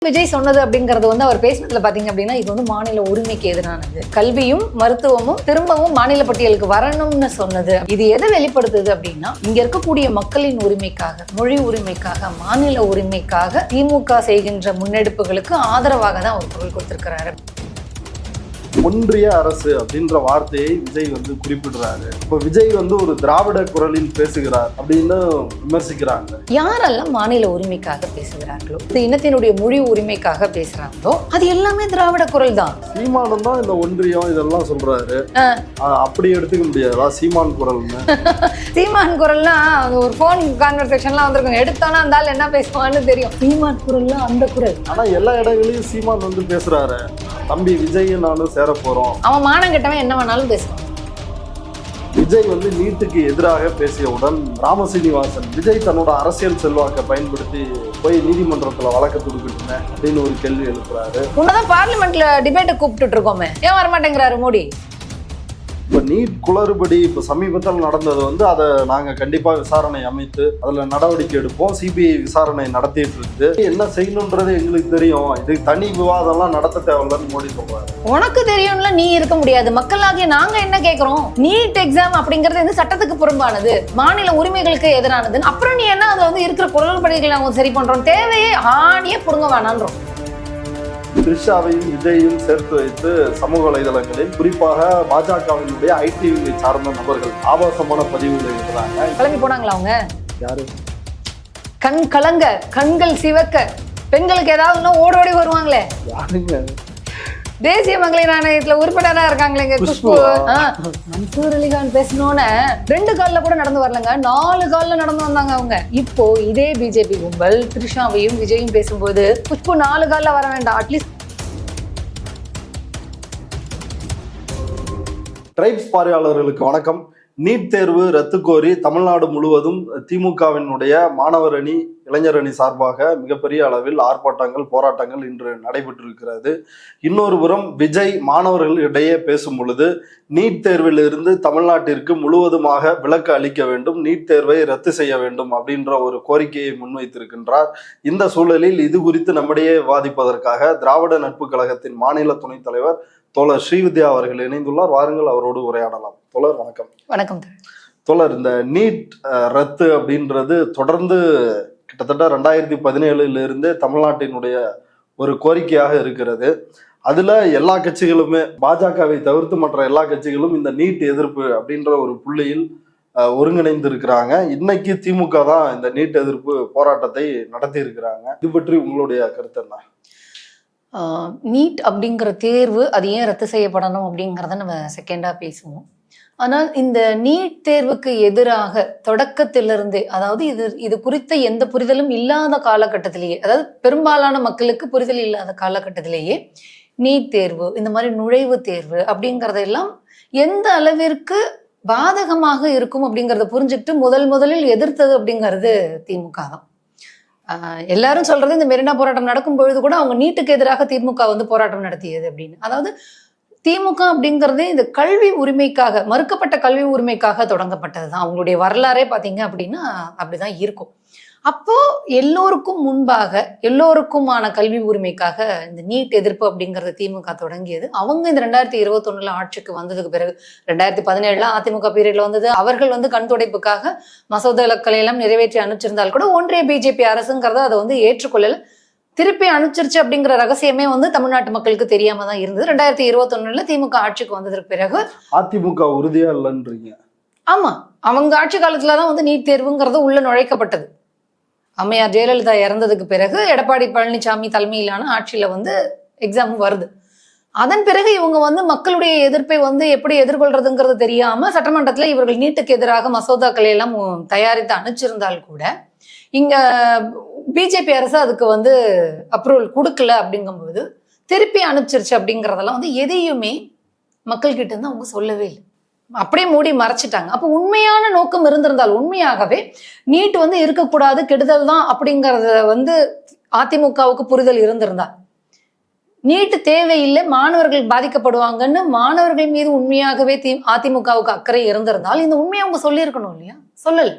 விஜய் சொன்னது அப்படிங்கறது வந்து அவர் பேசினதுல பாத்தீங்க அப்படின்னா இது வந்து மாநில உரிமைக்கு எதிரானது. கல்வியும் மருத்துவமும் திரும்பவும் மாநில பட்டியலுக்கு வரணும்னு சொன்னது. இது எதை வெளிப்படுத்துது அப்படின்னா இங்க இருக்கக்கூடிய மக்களின் உரிமைக்காக, மொழி உரிமைக்காக, மாநில உரிமைக்காக திமுக செய்கின்ற முன்னெடுப்புகளுக்கு ஆதரவாக தான் அவர் குரல் கொடுத்திருக்கிறாரு. ஒன்றிய அரசு அப்படின்ற வார்த்தையை விஜய் வந்து குறிப்பிடுறாரு. இப்போ விஜய் வந்து ஒரு திராவிட குரலில் பேசுகிறார் அப்படின்னு விமர்சிக்கிறாங்க. யாரெல்லாம் மாநில உரிமைக்காக பேசுகிறார்களோ, இந்த இனத்தினுடைய மொழி உரிமைக்காக பேசுறாங்களோ அது எல்லாமே திராவிட குரல் தான். சீமானும் தான் இந்த ஒன்றியம் இதெல்லாம் சொல்றாரு. அப்படி எடுத்துக்க முடியாதா சீமான் குரல்னு? சீமான் குரல்னா ஒரு போன் கான்வர்சேஷன்லாம் வந்திருக்கும், எடுத்தானா இருந்தாலும் என்ன பேசுவான்னு தெரியும். சீமான் குரல்ல அந்த குரல். ஆனா எல்லா இடங்களையும் சீமான் வந்து பேசுறாரு, தம்பி விஜய் நானும் சேர போறோம். அவன் மானம் கெட்டவன் என்ன வேணாலும் பேசுவான். விஜய் வந்து நீட்டுக்கு எதிராக பேசியவுடன் ராமசீனிவாசன் விஜய் தன்னோட அரசியல் செல்வாக்கை பயன்படுத்தி போய் நீதிமன்றத்துல வழக்கு தொடுக்கிட்டு அப்படின்னு ஒரு கேள்வி எழுப்புறாரு. உன்னதான் பார்லிமெண்ட்ல டிபேட்டை கூப்பிட்டு இருக்கோமே, ஏன் வரமாட்டேங்கிறாரு மோடி? இப்போ நீட் குளறுபடி இப்போ சமீபத்தில் நடந்தது வந்து அதை நாங்கள் கண்டிப்பாக விசாரணை அமைத்து அதில் நடவடிக்கை எடுப்போம். சிபிஐ விசாரணை நடத்திட்டு இருக்குது. என்ன செய்யணுன்றது எங்களுக்கு தெரியும், இது தனி விவாதம்லாம் நடத்த தேவையில்லைன்னு மோடி சொல்றாரு. உனக்கு தெரியும்ல, நீ இருக்க முடியாது. மக்களாகிய நாங்க என்ன கேட்கிறோம்? நீட் எக்ஸாம் அப்படிங்கிறது வந்து சட்டத்துக்கு புறம்பானது, மாநில உரிமைகளுக்கு எதிரானது. அப்புறம் நீ என்ன அதுல வந்து இருக்கிற குளறுபடிகளை அவங்க சரி பண்றோம், தேவையே ஆணியே புடுங்க வேணான்றோம். த்ரிஷாவையும் விஜயையும் சேர்த்து வைத்து சமூக வலைதளங்களில் குறிப்பாக பாஜகவினுடைய ஐடி சார்ந்த நபர்கள் ஆபாசமான பதிவுகளை இருக்கிறாங்க. கிளம்பி போனாங்களா அவங்க? யாரு? கண் கலங்க, கண்கள் சிவக்க, பெண்களுக்கு ஏதாவது ஓடோடி வருவாங்களே, யாருங்க? தேசிய மகளிர் ஆணையத்துல உறுப்பினரா இருக்காங்களேங்க குஷ்பு. மன்சூர் அலிகான் பேசணும்னு 2 கால்ல கூட நடந்து வரலங்க, 4 கால்ல நடந்து வந்தாங்க அவங்க. இப்போ இதே பிஜேபி கும்பல் த்ரிஷாவையும் விஜயும் பேசும்போது குஷ்பு 4 கால்ல வர வேண்டாம், அட்லீஸ்ட். ட்ரைப்ஸ் பார்வையாளர்களுக்கு வணக்கம். நீட் தேர்வு ரத்து கோரி தமிழ்நாடு முழுவதும் திமுகவினுடைய மாணவர் அணி, இளைஞர் அணி சார்பாக மிகப்பெரிய அளவில் ஆர்ப்பாட்டங்கள், போராட்டங்கள் இன்று நடைபெற்றிருக்கிறது. இன்னொரு புறம் விஜய் மாணவர்களிடையே பேசும் பொழுது நீட் தேர்வில் இருந்து தமிழ்நாட்டிற்கு முழுவதுமாக விலக்கு அளிக்க வேண்டும், நீட் தேர்வை ரத்து செய்ய வேண்டும் அப்படின்ற ஒரு கோரிக்கையை முன்வைத்திருக்கின்றார். இந்த சூழலில் இது குறித்து நம்மிடையே விவாதிப்பதற்காக திராவிட நட்பு கழகத்தின் மாநில துணைத் தலைவர் தோழர் ஸ்ரீவித்யா அவர்கள் இணைந்துள்ளார். வாருங்கள், அவரோடு உரையாடலாம். தோழர் வணக்கம். வணக்கம் தோழர். இந்த நீட் ரத்து அப்படின்றது தொடர்ந்து கிட்டத்தட்ட 2017 இருந்தே தமிழ்நாட்டினுடைய ஒரு கோரிக்கையாக இருக்கிறது. அதுல எல்லா கட்சிகளுமே, பாஜகவை தவிர்த்து மற்ற எல்லா கட்சிகளும் இந்த நீட் எதிர்ப்பு அப்படின்ற ஒரு புள்ளியில் ஒருங்கிணைந்து இருக்கிறாங்க. இன்னைக்கு திமுக தான் இந்த நீட் எதிர்ப்பு போராட்டத்தை நடத்தி இருக்கிறாங்க. இது பற்றி உங்களுடைய கருத்து என்ன? நீட் அப்படிங்கிற தேர்வு அது ஏன் ரத்து செய்யப்படணும் அப்படிங்கிறத நம்ம செகண்டா பேசுவோம். ஆனால் இந்த நீட் தேர்வுக்கு எதிராக தொடக்கத்திலிருந்தே, அதாவது இது குறித்த எந்த புரிதலும் இல்லாத காலகட்டத்திலேயே, அதாவது பெரும்பாலான மக்களுக்கு புரிதல் இல்லாத காலகட்டத்திலேயே நீட் தேர்வு, இந்த மாதிரி நுழைவு தேர்வு அப்படிங்கறதெல்லாம் எந்த அளவிற்கு பாதகமாக இருக்கும் அப்படிங்கறத புரிஞ்சுக்கிட்டு முதலில் எதிர்த்தது அப்படிங்கிறது திமுக தான். எல்லாரும் சொல்றது இந்த மெரினா போராட்டம் நடக்கும் பொழுது கூட அவங்க நீட்டுக்கு எதிராக திமுக வந்து போராட்டம் நடத்தியது அப்படின்னு. அதாவது திமுக அப்படிங்கிறது இந்த கல்வி உரிமைக்காக, மறுக்கப்பட்ட கல்வி உரிமைக்காக தொடங்கப்பட்டதுதான். அவங்களுடைய வரலாறே பாத்தீங்க அப்படின்னா அப்படிதான் இருக்கும். அப்போ எல்லோருக்கும் முன்பாக எல்லோருக்குமான கல்வி உரிமைக்காக இந்த நீட் எதிர்ப்பு அப்படிங்கறது திமுக தொடங்கியது. அவங்க இந்த 2021 ஆட்சிக்கு வந்ததுக்கு பிறகு 2017 அதிமுக பீரியட்ல வந்தது. அவர்கள் வந்து கண் துடைப்புக்காக மசோதாக்களை எல்லாம் நிறைவேற்றி அனுப்பிச்சிருந்தால் கூட ஒன்றிய பிஜேபி அரசுங்கிறத அதை வந்து ஏற்றுக்கொள்ளல, திருப்பி அனுப்பிச்சிருச்சு அப்படிங்கிற ரகசியமே வந்து தமிழ்நாட்டு மக்களுக்கு தெரியாம தான் இருந்தது. 2021 திமுக ஆட்சிக்கு வந்ததுக்கு பிறகு அதிமுக உறுதியா இல்லைன்றீங்க? ஆமா, அவங்க ஆட்சி காலத்துலதான் வந்து நீட் தேர்வுங்கிறது உள்ள நுழைக்கப்பட்டது. அம்மையார் ஜெயலலிதா இறந்ததுக்கு பிறகு எடப்பாடி பழனிசாமி தலைமையிலான ஆட்சியில வந்து எக்ஸாம் வருது. அதன் பிறகு இவங்க வந்து மக்களுடைய எதிர்ப்பை வந்து எப்படி எதிர்கொள்றதுங்கிறது தெரியாம சட்டமன்றத்துல இவர்கள் நீட்டுக்கு எதிராக மசோதாக்களை எல்லாம் தயாரித்து அனுப்பிச்சிருந்தால் கூட இங்க பிஜேபி அரசு அதுக்கு வந்து அப்ரூவல் கொடுக்கல. அப்படிங்கும்போது திருப்பி அனுப்பிச்சிருச்சு அப்படிங்கறதெல்லாம் வந்து எதையுமே மக்கள் கிட்ட இருந்து அவங்க சொல்லவே இல்லை, அப்படியே மூடி மறைச்சிட்டாங்க. அப்போ உண்மையான நோக்கம் இருந்திருந்தால், உண்மையாகவே நீட் வந்து இருக்கக்கூடாது, கெடுதல் தான் அப்படிங்கறத வந்து அதிமுகவுக்கு புரிதல் இருந்திருந்தால், நீட்டு தேவையில்லை, மாணவர்கள் பாதிக்கப்படுவாங்கன்னு மாணவர்கள் மீது உண்மையாகவே அதிமுகவுக்கு அக்கறை இருந்திருந்தால் இந்த உண்மையை அவங்க சொல்லியிருக்கணும் இல்லையா? சொல்லல.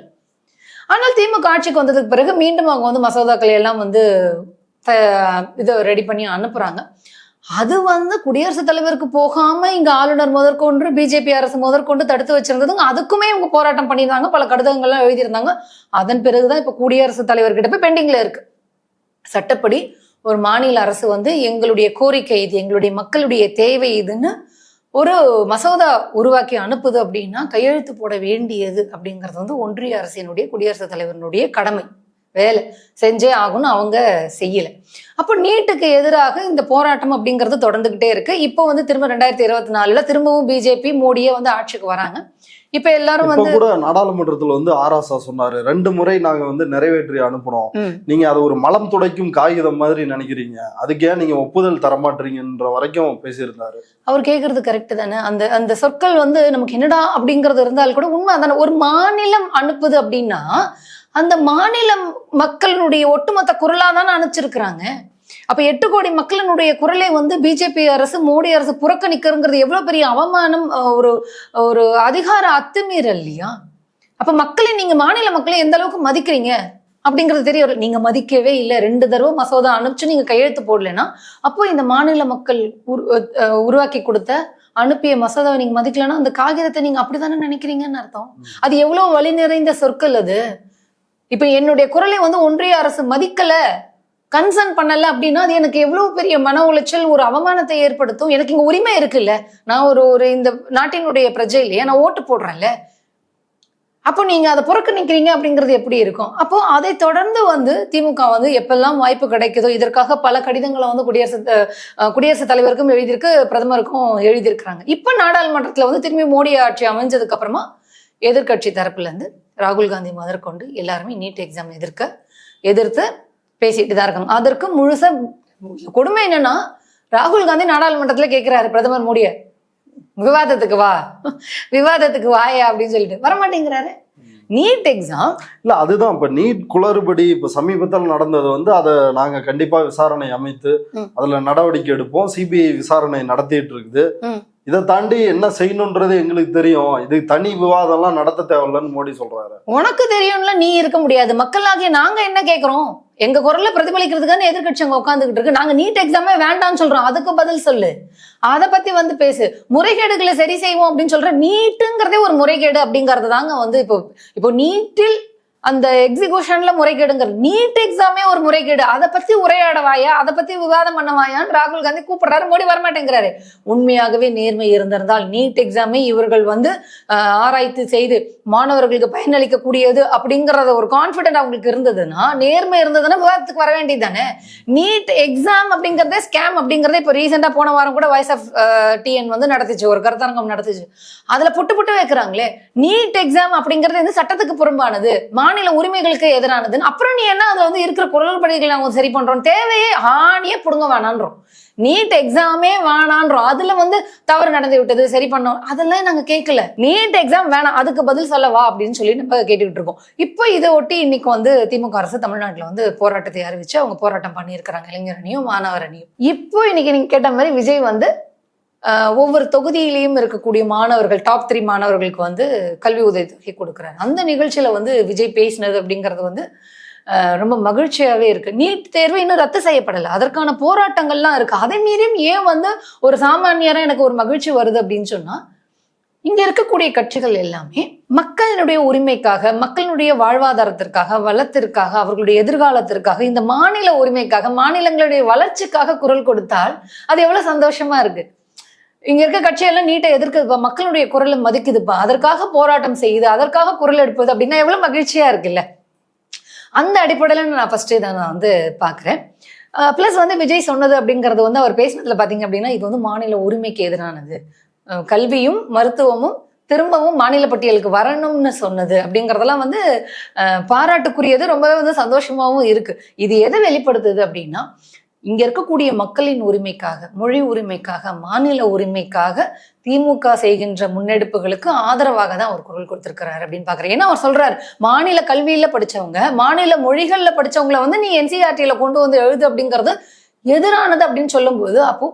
ஆனால் திமுக ஆட்சிக்கு வந்ததுக்கு பிறகு மீண்டும் அவங்க வந்து மசோதாக்களை எல்லாம் வந்து இதை ரெடி பண்ணி அனுப்புறாங்க. அது வந்து குடியரசுத் தலைவருக்கு போகாம இங்க ஆளுநர் முதற்கொண்டு பிஜேபி அரசு முதற்கொண்டு தடுத்து வச்சிருந்ததுங்க. அதுக்குமே இவங்க போராட்டம் பண்ணியிருந்தாங்க, பல கடிதங்கள்லாம் எழுதியிருந்தாங்க. அதன் பிறகுதான் இப்ப குடியரசுத் தலைவர்கிட்ட போய் பெண்டிங்ல இருக்கு. சட்டப்படி ஒரு மாநில அரசு வந்து எங்களுடைய கோரிக்கை இது, எங்களுடைய மக்களுடைய தேவை இதுன்னு ஒரு மசோதா உருவாக்கி அனுப்புது அப்படின்னா கையெழுத்து போட வேண்டியது அப்படிங்கிறது வந்து ஒன்றிய அரசினுடைய குடியரசுத் தலைவரினுடைய கடமை, வேலை செஞ்சே ஆகும்னு அவங்க செய்யல. அப்போ நீட்டுக்கு எதிராக இந்த போராட்டம் அப்படிங்கிறது தொடர்ந்துகிட்டே இருக்கு. இப்போ வந்து திரும்ப 2024 திரும்பவும் பிஜேபி மோடியே வந்து ஆட்சிக்கு வராங்க. இப்ப எல்லாரும் வந்து கூட நாடாளுமன்றத்துல வந்து ஆராசா சொன்னாரு, 2 முறை நாங்க வந்து நிறைவேற்றி அனுப்பணும், நீங்க அதை ஒரு மலம் துடைக்கும் காகிதம் மாதிரி நினைக்கிறீங்க, அதுக்கே நீங்க ஒப்புதல் தரமாட்டீங்கன்ற வரைக்கும் பேசியிருந்தாரு. அவர் கேட்கறது கரெக்ட் தானே. அந்த அந்த சொற்கள் வந்து நமக்கு என்னடா அப்படிங்கிறது இருந்தாலும் கூட உண்மை அதான. ஒரு மாநிலம் அனுப்புது அப்படின்னா அந்த மாநில மக்களுடைய ஒட்டுமொத்த குரலா தானே அனுப்பிச்சிருக்கிறாங்க. அப்ப 8 கோடி மக்களினுடைய குரலை வந்து பிஜேபி அரசு மோடி அரசு புறக்கணிக்கிறது எவ்வளவு பெரிய அவமானம், ஒரு ஒரு அதிகார அத்துமீறல் இல்லையா? அப்ப மக்களை நீங்க மாநில மக்களை எந்த அளவுக்கு மதிக்கிறீங்க அப்படிங்கிறது தெரியல. நீங்க மதிக்கவே இல்லை, 2 தடவை மசோதா அனுப்பிச்சு நீங்க கையெழுத்து போடலன்னா அப்போ இந்த மாநில மக்கள் உருவாக்கி கொடுத்த அனுப்பிய மசோதாவை நீங்க மதிக்கலன்னா அந்த காகிதத்தை நீங்க அப்படித்தானே நினைக்கிறீங்கன்னு அர்த்தம். அது எவ்வளவு வலி நிறைந்த சொற்கள் அது. இப்ப என்னுடைய குரலை வந்து ஒன்றிய அரசு மதிக்கல, கன்சர்ன் பண்ணல அப்படின்னா அது எனக்கு எவ்வளவு பெரிய மன உளைச்சல், ஒரு அவமானத்தை ஏற்படுத்தும். எனக்கு இங்க உரிமை இருக்குல்ல, நான் ஒரு இந்த நாட்டினுடைய பிரஜை இல்லையா, நான் ஓட்டு போடுறேன்ல. அப்போ நீங்க அதை புறக்கணிக்கிறீங்க அப்படிங்கிறது எப்படி இருக்கும்? அப்போ அதை தொடர்ந்து வந்து திமுக வந்து எப்பெல்லாம் வாய்ப்பு கிடைக்குதோ இதற்காக பல கடிதங்களை வந்து குடியரசுத் தலைவருக்கும் எழுதியிருக்கு, பிரதமருக்கும் எழுதியிருக்கிறாங்க. இப்ப நாடாளுமன்றத்துல வந்து திரும்பி மோடி ஆட்சி அமைஞ்சதுக்கு அப்புறமா எதிர்கட்சி தரப்புல இருந்து ராகுல் காந்தி முதற்கொண்டு எல்லாருமே நீட் எக்ஸாம் எதிர்த்து பேசிட்டு தான் இருக்காங்க. அதற்கு முழுசா கொடுமை என்னன்னா, ராகுல் காந்தி நாடாளுமன்றத்துல கேட்கிறாரு பிரதமர் மோடிய, விவாதத்துக்கு வாயா அப்படின்னு சொல்லிட்டு வரமாட்டேங்கிறாரு. நீட் எக்ஸாம் இல்ல, அதுதான் இப்ப நீட் குளறுபடி இப்ப சமீபத்தில் நடந்தது வந்து அதை நாங்க கண்டிப்பா விசாரணை அமைத்து அதுல நடவடிக்கை எடுப்போம், சிபிஐ விசாரணை நடத்திட்டு இருக்குது. இதை தாண்டி என்ன செய்யணும்ன்றது எங்களுக்கு தெரியும், இது தனி விவாதம் எல்லாம் நடத்த தேவையில்லன்னு மோடி சொல்றாரு. உனக்கு தெரியும்ல, நீ இருக்க முடியாது. மக்களாகிய நாங்க என்ன கேட்கிறோம், எங்க குரல்ல பிரதிபலிக்கிறதுக்கான எதிர்கட்சி அங்க உட்காந்துக்கிட்டு இருக்கு. நாங்க நீட் எக்ஸாமே வேண்டாம்னு சொல்றோம், அதுக்கு பதில் சொல்லு, அதை பத்தி வந்து பேசு. முறைகேடுகளை சரி செய்வோம் அப்படின்னு சொல்ற, நீட்டுங்கிறதே ஒரு முறைகேடு அப்படிங்கறது தாங்க வந்து இப்போ நீட்டில் அந்த எக்ஸிகியூஷன்ல முறைகேடுங்கிறது, நீட் எக்ஸாமே ஒரு முறைகேடு, அதை பத்தி உரையாடவாயா, அதை பத்தி விவாதம் பண்ணவாயான்னு ராகுல் காந்தி கூப்பிடுறாரு, மோடி வரமாட்டேங்கிறாரு. உண்மையாகவே நேர்மை இருந்திருந்தால் நீட் எக்ஸாமே இவர்கள் வந்து ஆராய்ச்சி செய்து மாணவர்களுக்கு பயனளிக்கக்கூடியது அப்படிங்கறத ஒரு கான்பிடன்ட் அவங்களுக்கு இருந்ததுன்னா, நேர்மை இருந்ததுன்னா விவாதத்துக்கு வர வேண்டியது தானே. நீட் எக்ஸாம் அப்படிங்கறதே ஸ்கேம் அப்படிங்கறதே இப்ப ரீசெண்டா போன வாரம் கூட வாய்ஸ் ஆஃப் டிஎன் வந்து நடத்துச்சு, ஒரு கருத்தரங்கம் நடத்துச்சு. அதுல புட்டு வைக்கிறாங்களே, நீட் எக்ஸாம் அப்படிங்கறது வந்து சட்டத்துக்கு புறம்பானது, மாநில உரிமைகளுக்கு எதிரானதுன்னு. அப்புறம் நீ என்ன அதுல வந்து இருக்கிற குரல்படிகளை நாங்க சரி பண்றோம், தேவையே ஆணியே புடுங்க வேணான்றோம், நீட் எக்ஸாமே வேணான்றோம். அதுல வந்து தவறு நடந்து விட்டது, சரி பண்ணோம், அதெல்லாம் நாங்க கேட்கல. நீட் எக்ஸாம் வேணாம், அதுக்கு பதில் சொல்லவா அப்படின்னு சொல்லி நம்ம கேட்டுக்கிட்டு இருக்கோம். இப்போ இதை ஒட்டி இன்னைக்கு வந்து திமுக அரசு தமிழ்நாட்டுல வந்து போராட்டத்தை அறிவிச்சு அவங்க போராட்டம் பண்ணியிருக்கிறாங்க, இளைஞர் அணியும் மாணவர் அணியும். இப்போ இன்னைக்கு நீங்க கேட்ட மாதிரி விஜய் வந்து ஒவ்வொரு தொகுதியிலையும் இருக்கக்கூடிய மாணவர்கள், டாப் 3 மாணவர்களுக்கு வந்து கல்வி உதவித்தொகை கொடுக்குறாரு. அந்த நிகழ்ச்சியில வந்து விஜய் பேசினது அப்படிங்கிறது வந்து ரொம்ப மகிழ்ச்சியாவே இருக்கு. நீட் தேர்வு இன்னும் ரத்து செய்யப்படலை, அதற்கான போராட்டங்கள்லாம் இருக்கு. அதே மீறியும் ஏன் வந்து ஒரு சாமானியரா எனக்கு ஒரு மகிழ்ச்சி வருது அப்படின்னு சொன்னா, இங்க இருக்கக்கூடிய கட்சிகள் எல்லாமே மக்களுடைய உரிமைக்காக, மக்களுடைய வாழ்வாதாரத்திற்காக, வளத்திற்காக, அவர்களுடைய எதிர்காலத்திற்காக, இந்த மாநில உரிமைக்காக, மாநிலங்களுடைய வளர்ச்சிக்காக குரல் கொடுத்தால் அது எவ்வளவு சந்தோஷமா இருக்கு. இங்க இருக்க கட்சியெல்லாம் நீட்டை எதிர்க்குதுப்பா, மக்களுடைய குரலை மதிக்குதுப்பா, அதற்காக போராட்டம் செய்யுது, அதற்காக குரல் எடுப்பது அப்படின்னா எவ்வளவு மகிழ்ச்சியா இருக்குல்ல. அந்த அடிப்படையில நான் ஃபர்ஸ்ட் இதை நான் வந்து பாக்குறேன். பிளஸ் வந்து விஜய் சொன்னது அப்படிங்கிறது வந்து அவர் பேசினதுல பாத்தீங்க அப்படின்னா, இது வந்து மாநில உரிமைக்கு எதிரானது, கல்வியும் மருத்துவமும் திரும்பவும் மாநில பட்டியலுக்கு வரணும்னு சொன்னது அப்படிங்கறதெல்லாம் வந்து பாராட்டுக்குரியது, ரொம்பவே வந்து சந்தோஷமாவும் இருக்கு. இது எதை வெளிப்படுத்துது அப்படின்னா, இங்க இருக்கக்கூடிய மக்களின் உரிமைக்காக, மொழி உரிமைக்காக, மாநில உரிமைக்காக திமுக செய்கின்ற முன்னெடுப்புகளுக்கு ஆதரவாக தான் அவர் குரல் கொடுத்திருக்கிறாரு அப்படின்னு பாக்குறேன். ஏன்னா அவர் சொல்றாரு, மாநில கல்வியில படிச்சவங்க, மாநில மொழிகள்ல படிச்சவங்களை வந்து நீ NCERT கொண்டு வந்து எழுது அப்படிங்கிறது எதிரானது அப்படின்னு சொல்லும் போது, அப்போ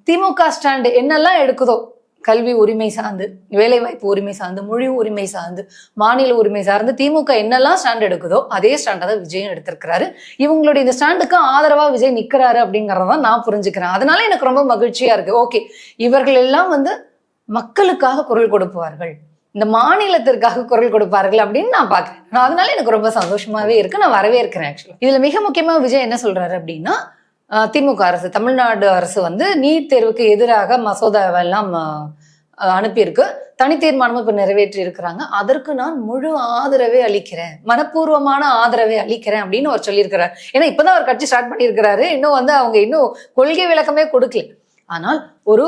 திமுக ஸ்டாண்ட் என்னெல்லாம் எடுக்குதோ கல்வி உரிமை சார்ந்து, வேலைவாய்ப்பு உரிமை சார்ந்து, மொழி உரிமை சார்ந்து, மாநில உரிமை சார்ந்து திமுக என்னெல்லாம் ஸ்டாண்ட் எடுக்குதோ அதே ஸ்டாண்டை தான் விஜயும் எடுத்திருக்கிறாரு. இவங்களுடைய இந்த ஸ்டாண்டுக்கு ஆதரவா விஜய் நிக்கிறாரு அப்படிங்கறதான் நான் புரிஞ்சுக்கிறேன். அதனால எனக்கு ரொம்ப மகிழ்ச்சியா இருக்கு. ஓகே, இவர்கள் எல்லாம் மக்களுக்காக குரல் கொடுப்பார்கள், இந்த மாநிலத்திற்காக குரல் கொடுப்பார்கள் அப்படின்னு நான் பாக்குறேன். அதனால எனக்கு ரொம்ப சந்தோஷமாவே இருக்கு, நான் வரவேற்கிறேன். ஆக்சுவலா இதுல மிக முக்கியமா விஜய் என்ன சொல்றாரு அப்படின்னா, திமுக அரசு, தமிழ்நாடு அரசு நீட் தேர்வுக்கு எதிராக மசோதாவெல்லாம் அனுப்பியிருக்கு, தனி தீர்மானமும் இப்ப நிறைவேற்றி இருக்கிறாங்க. அதற்கு நான் முழு ஆதரவே அளிக்கிறேன், மனப்பூர்வமான ஆதரவை அளிக்கிறேன் அப்படின்னு அவர் சொல்லியிருக்கிறார். ஏன்னா இப்பதான் அவர் கட்சி ஸ்டார்ட் பண்ணியிருக்கிறாரு, இன்னும் அவங்க இன்னும் கொள்கை விளக்கமே கொடுக்கல. ஆனால் ஒரு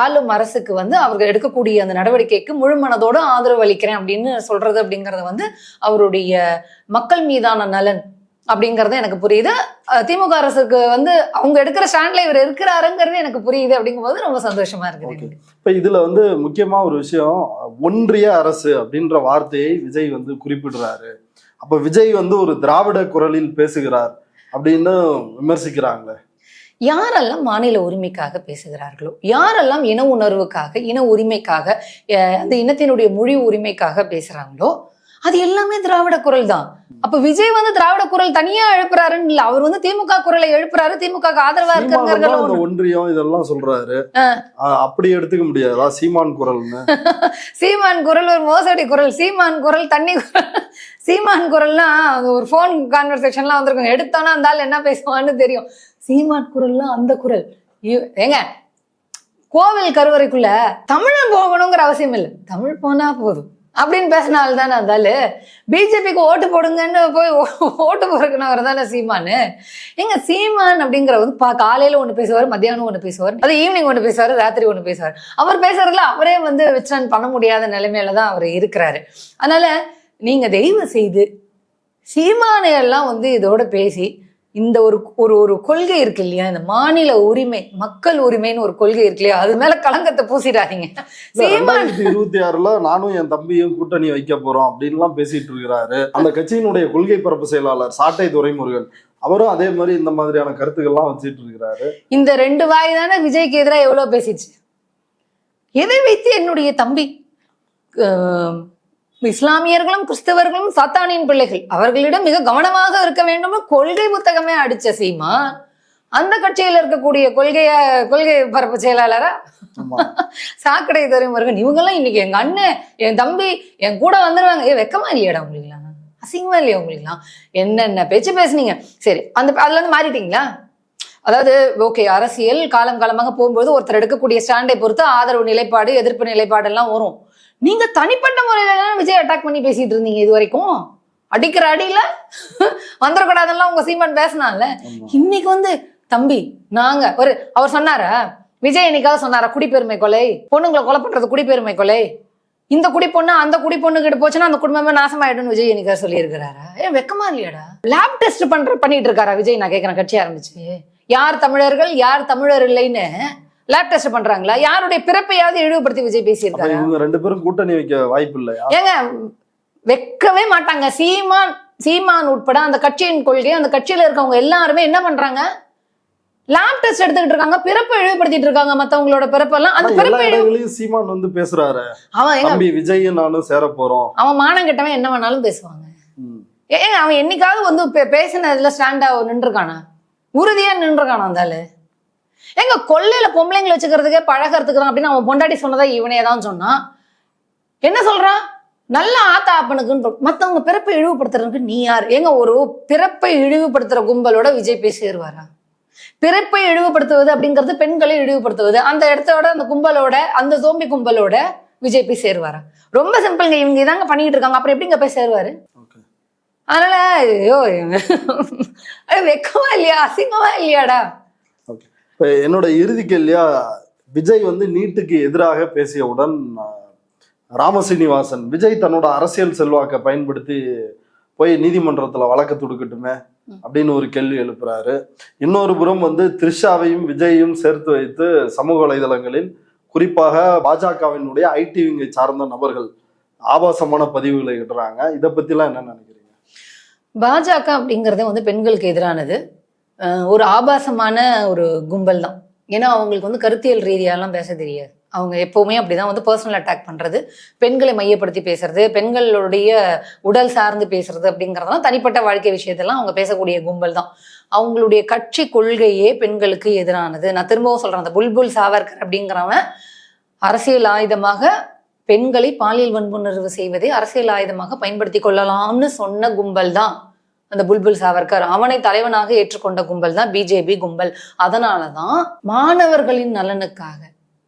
ஆளும் அரசுக்கு அவர்கள் எடுக்கக்கூடிய அந்த நடவடிக்கைக்கு முழு மனதோடு ஆதரவு அளிக்கிறேன் அப்படின்னு சொல்றது அப்படிங்கறது அவருடைய மக்கள் மீதான நலன் அப்படிங்கறது எனக்கு புரியுது. திமுக அரசுக்கு அவங்க எடுக்கிற ஸ்டாண்ட்ல இவர் இருக்கிறாருங்கிறது எனக்கு புரியுது. அப்படிங்கும்போது ரொம்ப சந்தோஷமா இருக்கு. இப்ப இதுல முக்கியமா ஒரு விஷயம், ஒன்றிய அரசு அப்படின்ற வார்த்தையை விஜய் குறிப்பிடுறாரு. அப்ப விஜய் ஒரு திராவிட குரலில் பேசுகிறார் அப்படின்னு விமர்சிக்கிறாங்களே. யாரெல்லாம் மாநில உரிமைக்காக பேசுகிறார்களோ, யாரெல்லாம் இன உணர்வுக்காக, இன உரிமைக்காக, அந்த இனத்தினுடைய மொழி உரிமைக்காக பேசுறாங்களோ அது எல்லாமே திராவிட குரல் தான். அப்ப விஜய் திராவிட குரல் தனியா எழுப்புறாருன்னு இல்ல, அவர் திமுக குரலை எழுப்புறாரு, திமுக ஆதரவா இருக்காங்க. ஒன்றியம் இதெல்லாம் சொல்றாரு, அப்படி எடுத்துக்க முடியாதா சீமான் குரல்னு? சீமான் குரல் ஒரு மோசடி குரல், சீமான் குரல் தண்ணி குரல். சீமான் குரல்னா ஒரு போன் கான்வர்சேஷன்லாம் வந்திருக்கும், எடுத்தோன்னா அந்த ஆள் என்ன பேசுவான்னு தெரியும். சீமான் குரல்லாம் அந்த குரல். ஏங்க, கோவில் கருவறைக்குள்ள தமிழன் போகணுங்கிற அவசியம் இல்லை, தமிழ் போனா போதும் அப்படின்னு பேசினால்தானே அந்தால பிஜேபிக்கு ஓட்டு போடுங்கன்னு போய் ஓட்டு போறதுக்குனவர் தானே சீமானு. எங்க சீமான் அப்படிங்கிறவர் காலையில ஒண்ணு பேசுவார், மத்தியானம் ஒண்ணு பேசுவார், அது ஈவினிங் ஒண்ணு பேசுவார், ராத்திரி ஒண்ணு பேசுவார். அவர் பேசுறதுல அவரே விச்சான் பண்ண முடியாத நிலைமையில தான் அவர் இருக்கிறாரு. அதனால நீங்க தயவு செய்து சீமானையெல்லாம் இதோட பேசி இந்த ஒரு ஒரு கொள்கை இருக்கு இல்லையா, இந்த மாநில உரிமை, மக்கள் உரிமைன்னு ஒரு கொள்கை இருக்கு இல்லையா, அது மேல களங்கத்தை பூசிடாதீங்க. 2026 நானும் என் தம்பியும் கூட்டணி வைக்க போறோம் அப்படின்லாம் பேசிட்டு இருக்கிறாரு. அந்த கட்சியினுடைய கொள்கை பரப்பு செயலாளர் சாட்டை துரைமுருகன் அவரும் அதே மாதிரி இந்த மாதிரியான கருத்துக்கள்லாம் வச்சுட்டு இருக்கிறாரு. இந்த 2 வாய் தானே விஜய்க்கு எதிராக எவ்வளவு பேசிச்சு. எதை வைத்து என்னுடைய தம்பி, இஸ்லாமியர்களும் கிறிஸ்தவர்களும் சாத்தானின் பிள்ளைகள், அவர்களிடம் மிக கவனமாக இருக்க வேண்டும் கொள்கை புத்தகமே அடிச்ச சீமான் அந்த கட்சியில இருக்கக்கூடிய கொள்கை பரப்பு செயலாளரா சாக்கடை துரைமுருகன் இவங்கெல்லாம் இன்னைக்கு எங்க அண்ணன், என் தம்பி என் கூட வந்துருவாங்க. வெக்கமா இல்லையாடா உங்களுக்குலாம்? அசிங்கமா இல்லையா உங்களுக்குலாம்? என்னென்ன பேச்சு பேசுனீங்க. சரி, அதுல மாறிட்டீங்களா? அதாவது ஓகே, அரசியல் காலம் காலமாக போகும்போது ஒருத்தர் எடுக்கக்கூடிய ஸ்டாண்டை பொறுத்து ஆதரவு நிலைப்பாடு, எதிர்ப்பு நிலைப்பாடு எல்லாம் வரும். நீங்க தனிப்பட்ட முறையில விஜய் அட்டாக் பண்ணி பேசிட்டு இருந்தீங்க இது வரைக்கும். அடிக்கிற அடியில வந்துடக்கூடாதெல்லாம் உங்க சீமான் பேசினால. இன்னைக்கு தம்பி நாங்க அவர் சொன்னாரா, விஜய் என்னைக்காவது சொன்னாரா குடிப்பெருமை கொலை, பொண்ணுங்களை கொலை பண்றது குடிப்பெருமை கொலை, இந்த குடி பொண்ணு அந்த குடி பொண்ணு கிட்ட போச்சுன்னா அந்த குடும்பமே நாசமாயிடும் விஜய் என்னைக்காவது சொல்லி இருக்கிறாரா? வெக்கமா இல்லையாடா? லேப் டெஸ்ட் பண்ணிட்டு இருக்காரா விஜய்? நான் கேட்கிறேன், கட்சி ஆரம்பிச்சு யார் தமிழர்கள் யார் தமிழர் இல்லைன்னு லேப் டெஸ்ட் பண்றாங்களா? யாருடைய பிறப்பையாவது இழிவுபடுத்தி விஜய் பேசியிருக்காரு? இவங்க 2 பேரும் கூட்டணி வைக்க வாய்ப்பு இல்லை. ஏங்க, வைக்கவே மாட்டாங்க. சீமான் உட்பட அந்த கட்சியின் கொள்கை, அந்த கட்சியில இருக்கவங்க எல்லாருமே என்ன பண்றாங்க? லேப் டெஸ்ட் எடுத்துக்கிட்டு இருக்காங்க, பிறப்பை இழிவுபடுத்திட்டு இருக்காங்க. மத்தவங்களோட பிறப்பெல்லாம் அந்த பிறப்பை சீமான் பேசுறாரு. அவன் விஜய் நானும் சேர போறோம், அவன் மானம் கெட்டவன் என்ன வேணாலும் பேசுவாங்க. ஏங்க, அவன் என்னைக்காவது பேசினதுல ஸ்டாண்டா நின்றுருக்கானா? உறுதியா நின்றுருக்கானா? இருந்தாலு எங்க கொள்ளையில பொம்பளைங்களை வச்சுக்கிறதுக்கே பழகிறதுக்கு அப்படின்னு அவன் பொண்டாட்டி சொன்னதா இவனே தான் சொன்னான். என்ன சொல்றான்? நல்ல ஆத்தா அப்பனுக்குன்னு. மத்தவங்க பிறப்பை இழிவுபடுத்துறதுக்கு நீ யார்? எங்க ஒரு பிறப்பை இழிவுபடுத்துற கும்பலோட விஜய் போய் சேருவாரா? பிறப்பை இழிவுபடுத்துவது அப்படிங்கிறது பெண்களை இழிவுபடுத்துவது, அந்த இடத்தோட அந்த கும்பலோட, அந்த சோம்பி கும்பலோட விஜய் போய் சேருவாரா? ரொம்ப சிம்பிள்ங்க, இவங்க இதாங்க பண்ணிட்டு இருக்காங்க, அப்புறம் எப்படிங்க போய் சேருவாரு? அதனால ஐயோ வெக்கமா இல்லையா, அசிங்கமா இல்லையாடா? இப்ப என்னோட இறுதி கேள்வியா, விஜய் நீட்டுக்கு எதிராக பேசியவுடன் ராமசீனிவாசன் விஜய் தன்னோட அரசியல் செல்வாக்கை பயன்படுத்தி போய் நீதிமன்றத்துல வழக்கு தொடுக்கட்டுமே அப்படின்னு ஒரு கேள்வி எழுப்புறாரு. இன்னொரு புறம் த்ரிஷாவையும் விஜயையும் சேர்த்து வைத்து சமூக வலைதளங்களில் குறிப்பாக பாஜகவினுடைய ஐடி விங்கை சார்ந்த நபர்கள் ஆபாசமான பதிவுகளை இடுறாங்க. இதை பத்தி எல்லாம் என்ன நினைக்கிறீங்க? பாஜக அப்படிங்கறதே பெண்களுக்கு எதிரானது, ஒரு ஆபாசமான ஒரு கும்பல் தான். ஏன்னா அவங்களுக்கு கருத்தியல் ரீதியாலாம் பேச தெரியாது. அவங்க எப்பவுமே அப்படிதான் வந்து பர்சனல் அட்டாக் பண்றது, பெண்களை மையப்படுத்தி பேசுறது, பெண்களுடைய உடல் சார்ந்து பேசுறது அப்படிங்கறதெல்லாம் தனிப்பட்ட வாழ்க்கை விஷயத்தெல்லாம் அவங்க பேசக்கூடிய கும்பல் தான். அவங்களுடைய கட்சி கொள்கையே பெண்களுக்கு எதிரானது. நான் திரும்பவும் சொல்றேன், அந்த புல்புல் சாவர்கர் அப்படிங்கிறவன் அரசியல் ஆயுதமாக பெண்களை பாலியல் வன்புணர்வு செய்வதை அரசியல் ஆயுதமாக பயன்படுத்தி கொள்ளலாம்னு சொன்ன கும்பல் தான் அந்த புல்புல் சாவர்கர். அவனை தலைவனாக ஏற்றுக்கொண்ட கும்பல் தான் பிஜேபி கும்பல். அதனாலதான் மாணவர்களின் நலனுக்காக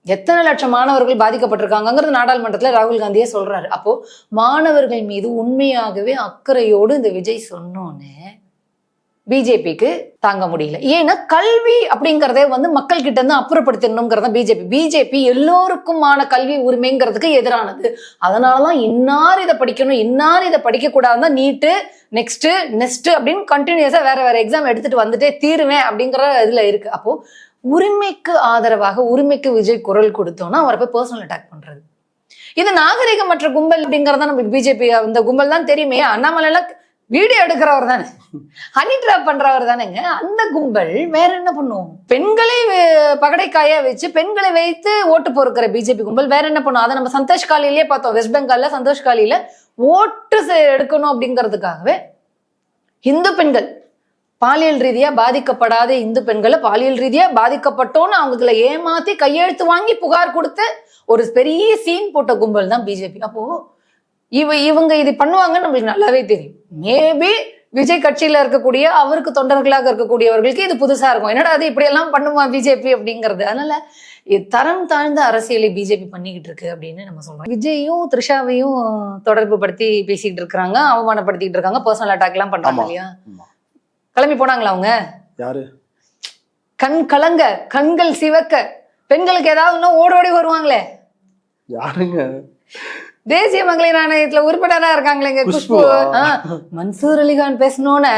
எத்தனை லட்சம் மாணவர்கள் பாதிக்கப்பட்டிருக்காங்கிறது நாடாளுமன்றத்துல ராகுல் காந்தியே சொல்றாரு. அப்போ மாணவர்கள் மீது உண்மையாகவே அக்கறையோடு இந்த விஜய் சொன்னோன்னு பிஜேபிக்கு தாங்க முடியல. ஏன்னா கல்வி அப்படிங்கறதே வந்து மக்கள் கிட்ட இருந்து அப்புறப்படுத்தணுங்கிறத பிஜேபி எல்லோருக்குமான கல்வி உரிமைங்கிறதுக்கு எதிரானது. அதனாலதான் இன்னார் இதை படிக்கணும், இன்னார் இதை படிக்க கூடாதுதான் நீட்டு நெக்ஸ்ட் அப்படின்னு கண்டினியூஸா வேற எக்ஸாம் எடுத்துட்டு வந்துட்டே தீருவேன் அப்படிங்கிற இதுல இருக்கு. அப்போ உரிமைக்கு ஆதரவாக உரிமைக்கு விஜய் குரல் கொடுத்தோம்னா அவரை போய் பர்சனல் அட்டாக் பண்றது, இது நாகரிகமற்ற கும்பல் அப்படிங்கறத நமக்கு பிஜேபி இந்த கும்பல் தான் தெரியுமே. அண்ணாமலை எல்லாம் வீடியோ எடுக்கிறவர் தானே, ஹனி ட்ராப் பண்றவர் தானேங்க. அந்த கும்பல் வேற என்ன பண்ணும்? பெண்களை பகடைக்காயா வச்சு பெண்களை வைத்து ஓட்டு பொறுக்கிற பிஜேபி கும்பல் வேற என்ன பண்ணும்? அதை நம்ம சந்தோஷ் காலிலேயே பார்த்தோம். வெஸ்ட் பெங்கால்ல சந்தோஷ் காலியில ஓட்டு எடுக்கணும் அப்படிங்கிறதுக்காகவே இந்து பெண்கள் பாலியல் ரீதியா பாதிக்கப்படாத இந்து பெண்களை பாலியல் ரீதியா பாதிக்கப்பட்டோன்னு அவங்கள ஏமாத்தி கையெழுத்து வாங்கி புகார் கொடுத்து ஒரு பெரிய சீன் போட்ட கும்பல் தான் பிஜேபி. அப்போ இவங்க இது பண்ணுவாங்கன்னு நம்மளுக்கு நல்லாவே தெரியும். மேபி விஜய் கட்சியில இருக்கக்கூடிய அவருக்கு தொண்டர்களாக இருக்கக்கூடியவர்களுக்கு இது புதுசா இருக்கும், என்னடா அது இப்படி எல்லாம் பண்ணுமா பிஜேபி அப்படிங்கிறது. அதனால தரம் தாழ்ந்த அரசியலை பிஜேபி பண்ணிக்கிட்டு இருக்கு அப்படின்னு நம்ம சொல்றோம். விஜயும் த்ரிஷாவையும் தொடர்பு படுத்தி பேசிக்கிட்டு இருக்கிறாங்க, அவமானப்படுத்திக்கிட்டு இருக்காங்க, பர்சனல் அட்டாக் எல்லாம் பண்றாங்க இல்லையா? கிளம்பி போனாங்களா அவங்க? யாரு? கண் கலங்க, கண்கள் சிவக்க, பெண்களுக்கு ஏதாவது ஓடோடி வருவாங்களே யாருங்க? தேசிய மகளிர் ஆணையத்துல உறுப்பினரா இருக்காங்களேங்க குஷ்பு. மன்சூர் அலிகான் பேசணும்னு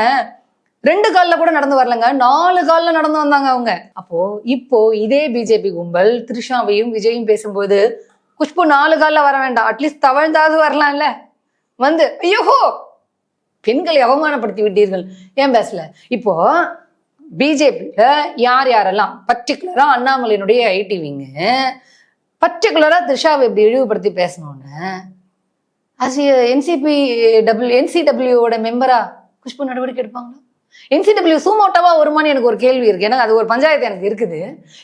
2 கால்ல கூட நடந்து வரலங்க, 4 கால்ல நடந்து வந்தாங்க அவங்க. அப்போ இப்போ இதே பிஜேபி கும்பல் த்ரிஷாவையும் விஜயும் பேசும்போது குஷ்பு 4 கால்ல வர வேண்டாம், அட்லீஸ்ட் தவழ்ந்தாவது வரலாம்ல. வந்து ஐயோஹோ பெண்களை அவமானப்படுத்தி விட்டீர்கள் ஏன் பேசல? இப்போ பிஜேபியில யாரெல்லாம் பர்டிகுலரா அண்ணாமலையினுடைய ஐடிவிங்க பர்டிகுலரா த்ரிஷாவை இப்படி இழிவுபடுத்தி பேசணும்னு என்சிடபிள்யூட மெம்பரா குஷ்பு நடவடிக்கை எடுப்பாங்களா? என்சிடபிள்யூ சூமோட்டாவா வருமானு எனக்கு ஒரு கேள்வி இருக்கு. ஏன்னா அது ஒரு பஞ்சாயத்து எனக்கு இருக்குது.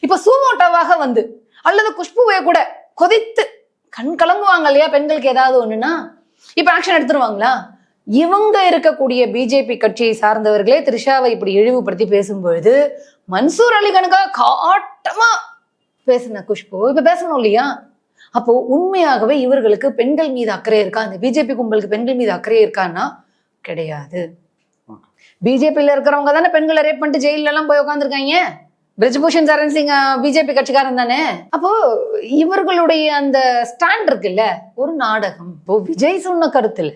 இப்ப சூமோட்டாவாக வந்து அல்லது குஷ்புவை கூட கொதித்து கண் கலங்குவாங்க இல்லையா பெண்களுக்கு ஏதாவது ஒண்ணுன்னா, இப்ப ஆக்ஷன் எடுத்துருவாங்களா? இவங்க இருக்கக்கூடிய பிஜேபி கட்சியை சார்ந்தவர்களே த்ரிஷாவை இப்படி இழிவுபடுத்தி பேசும்பொழுது மன்சூர் அலிகானுக்காக காட்டமா பேசுன குஷ்பு இப்ப பேசணும் இல்லையா? அப்போ உண்மையாகவே இவர்களுக்கு பெண்கள் மீது அக்கறை இருக்கா? இந்த பிஜேபி கும்பலுக்கு பெண்கள் மீது அக்கறை இருக்கான்னா கிடையாது. பிஜேபியில இருக்கிறவங்க தானே பெண்களை ரேப் பண்ணிட்டு ஜெயில எல்லாம் போய் உட்காந்துருக்காங்க. பிரிஜ்பூஷன் சரண் சிங் பிஜேபி கட்சிக்காரன் தானே. அப்போ இவர்களுடைய அந்த ஸ்டாண்ட் இருக்குல்ல, ஒரு நாடகம். இப்போ விஜய் சொன்ன கருத்துல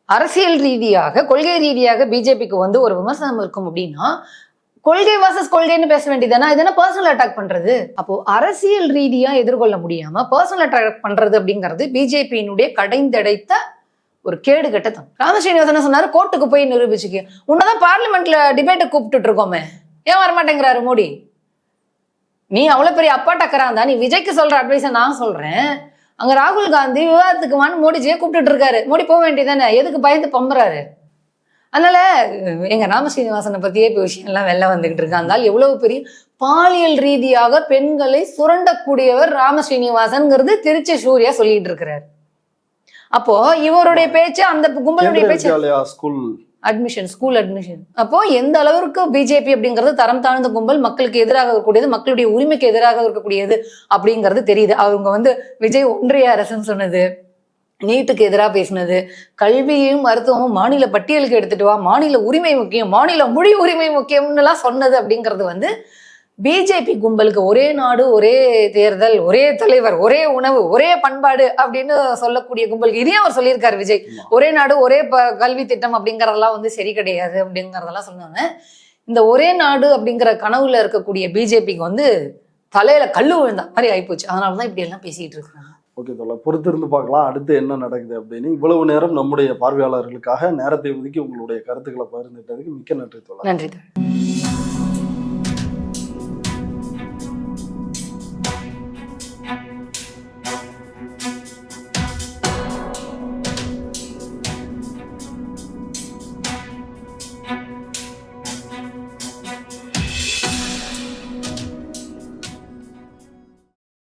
அரசியல் ரீதியாக கொள்கை ரீதியாக பிஜேபிக்கு வந்து ஒரு விமர்சனம் இருக்கும் அப்படின்னா கொள்கை வாசஸ் கொள்கைன்னு பேச வேண்டியதானா? இதனா பர்சனல் அட்டாக் பண்றது. அப்போ அரசியல் ரீதியா எதிர்கொள்ள முடியாம பர்சனல் அட்டாக் பண்றது அப்படிங்கிறது பிஜேபியினுடைய கடைந்தடைத்த ஒரு கேடு கட்டத்தான். ராமஸ்ரீனிவாசன் சொன்னாரு கோர்ட்டுக்கு போய் நிரூபிச்சுக்க, உன்னதான் பார்லிமெண்ட்ல டிபேட்டை கூப்பிட்டு இருக்கோமே, ஏன் வரமாட்டேங்கிறாரு மோடி? நீ அவ்வளவு பெரிய அப்பா டக்கராந்தா நீ விஜய்க்கு சொல்ற அட்வைஸை நான் சொல்றேன். அங்க ராகுல் காந்தி விவாதத்துக்கு மோடிஜியை கூப்பிட்டு இருக்காரு, மோடி போக வேண்டியதானே, எதுக்கு பயந்து பம்புறாரு? அதனால எங்க ராமஸ்ரீனிவாசனை பத்தியே இப்போ விஷயம் எல்லாம் வெளில வந்துகிட்டு இருக்கா. இருந்தாலும் எவ்வளவு பெரிய பாலியல் ரீதியாக பெண்களை சுரண்டக்கூடியவர் ராமஸ்ரீனிவாசன்ங்கிறது திருச்சி சூர்யா சொல்லிட்டு இருக்கிறார். அப்போ இவருடைய பேச்சு அந்த கும்பலுடைய பேச்சு ஸ்கூல் அட்மிஷன். அப்போ எந்த அளவிற்கு பிஜேபி அப்படிங்கிறது தரம் தாழ்ந்த கும்பல், மக்களுக்கு எதிராக இருக்கக்கூடியது, மக்களுடைய உரிமைக்கு எதிராக இருக்கக்கூடியது அப்படிங்கிறது தெரியுது. அவங்க வந்து விஜய் ஒன்றிய அரசுன்னு சொன்னது, நீட்டுக்கு எதிராக பேசினது, கல்வியையும் மருத்துவமும் மாநில பட்டியலுக்கு எடுத்துட்டு வா, மாநில உரிமை முக்கியம், மாநில மொழி உரிமை முக்கியம்னு எல்லாம் சொன்னது அப்படிங்கிறது வந்து பிஜேபி கும்பலுக்கு ஒரே நாடு, ஒரே தேர்தல், ஒரே தலைவர், ஒரே உணவு, ஒரே பண்பாடு அப்படின்னு சொல்லக்கூடிய கும்பலுக்கு இதையும் அவர் சொல்லியிருக்காரு விஜய். ஒரே நாடு, ஒரே கல்வி திட்டம் அப்படிங்கறதெல்லாம் வந்து சரி கிடையாது அப்படிங்கறதெல்லாம் சொன்னாங்க. இந்த ஒரே நாடு அப்படிங்கிற கனவுல இருக்கக்கூடிய பிஜேபிக்கு வந்து தலையில கல்லு விழுந்த மாதிரி ஆயிப்போச்சு. அதனாலதான் இப்படி எல்லாம் பேசிட்டு இருக்காங்க. ஓகே தோழர், பொறுத்திருந்து பார்க்கலாம் அடுத்து என்ன நடக்குது அப்படின்னு. இவ்வளவு நேரம் நம்முடைய பார்வையாளர்களுக்காக நேரத்தை ஒதுக்கி உங்களுடைய கருத்துக்களை பகிர்ந்துட்டதுக்கு மிக்க நன்றி தோழர். நன்றி.